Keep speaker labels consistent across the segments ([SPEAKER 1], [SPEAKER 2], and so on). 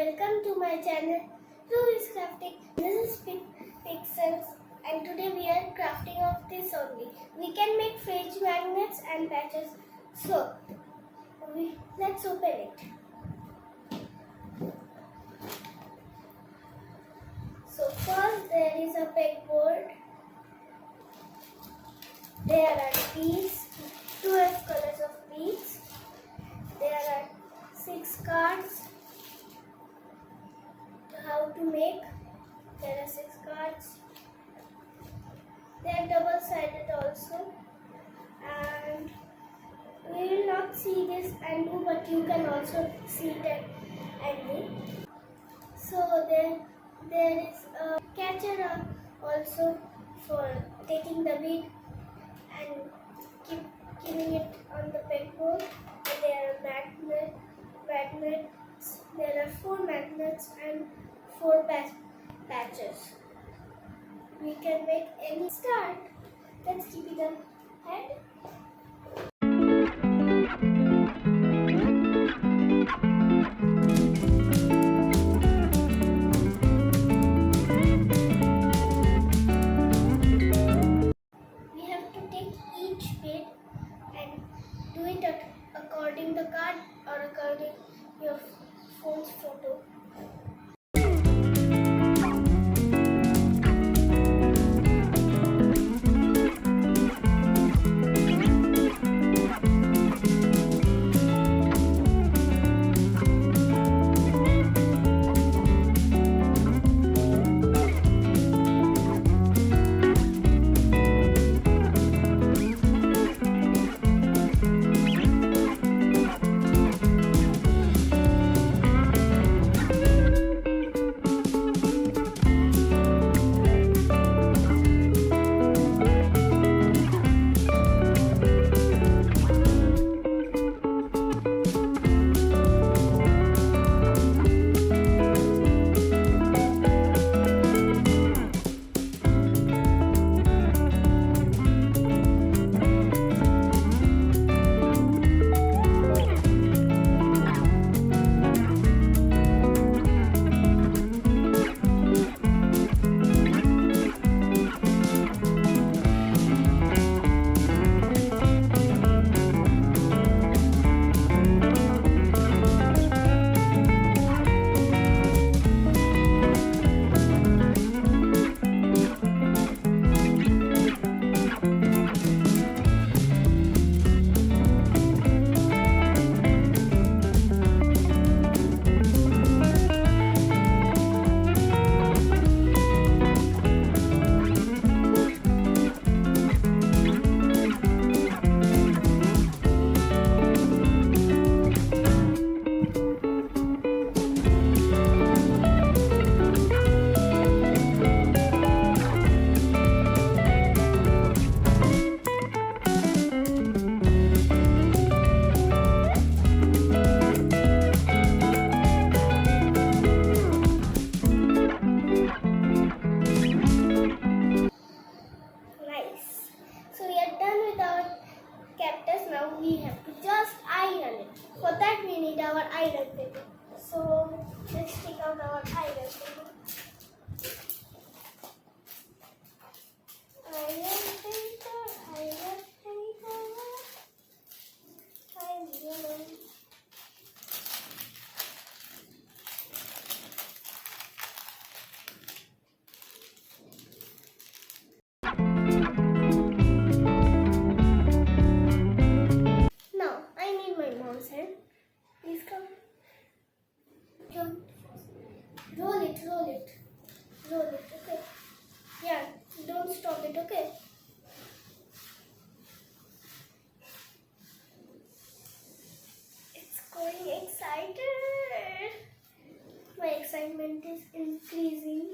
[SPEAKER 1] welcome to my channel Louis Crafting. This is Pixels and today we are crafting of this only. We can make fridge magnets and patches. So let's open it. So first there is a pegboard. There are beads, 12 colors of beads. There are 6 cards. How to make? There are 6 cards. They are double-sided also, and we will not see this and do, but you can also see it and do. So there is a catcher also for taking the bead and keeping it on the pegboard. And there are magnets. There are 4 magnets and 4 patches. We can make any start. Let's keep it ahead. We have to take each bit and do it according the card or according your phone's photo. Cactus. Now we have to just iron it. For that we need our iron paper. So let's take out our iron paper. Iron paper, iron paper, iron. Please come. Roll it. Okay. Yeah, don't stop it. Okay. It's going excited. My excitement is increasing.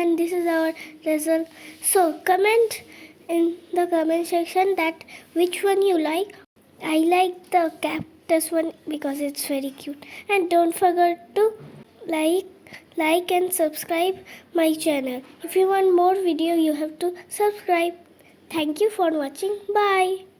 [SPEAKER 1] and this is our result. So comment in the comment section that which one you like. I like the cactus one because it's very cute. And don't forget to like and subscribe my channel. If you want more video, you have to subscribe. Thank you for watching. Bye.